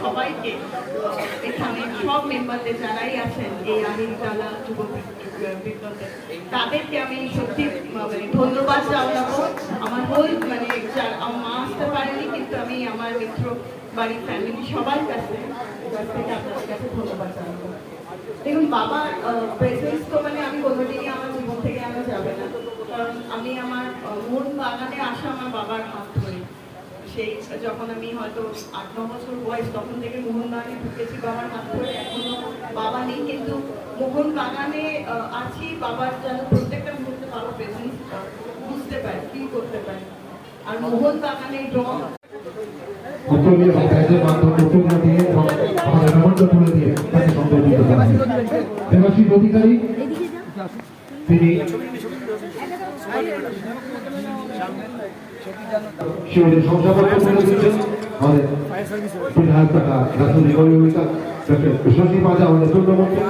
সবাইকে এখানে সব মেম্বারদের যারাই আছেন এই আহিরতলা যুব বিপ্লবে তাদেরকে আমি সত্যি ধন্যবাদ জানাবো। আমার হোল আমার মা আসতে পারেনি, কিন্তু আমি আমার মিত্র বাড়ির ফ্যামিলি সবার কাছে আপনাদের কাছে ধন্যবাদ জানাবো। দেখুন, বাবার প্রেজেন্স তো আমি কোনোদিনই আমার জীবন থেকে আমার যাবে না, কারণ আমি আমার মন বাগানে আসা আমার বাবার হাত ধরে। সেই যখন আমি হয়তো 8-9 বছর বয়স, তখন থেকে মোহনবাগানে ঢুকেছি বাবার হাত ধরে। এখনো বাবা নেই, কিন্তু মোহনবাগানে আছি। বাবার যেন প্রত্যেকটা মুহূর্তে বাবার প্রেজেন্স বুঝতে পারে, ফিল করতে পারে। আর মোহনবাগানে রং অধিকারী তিনি শিশুদের শংসাপত্র তুলে দিচ্ছেন আমাদের বিধায়ক তথা রাজনৈতিক কর্মী শশী পাজা আমাদের পূর্ণমন্ত্রী।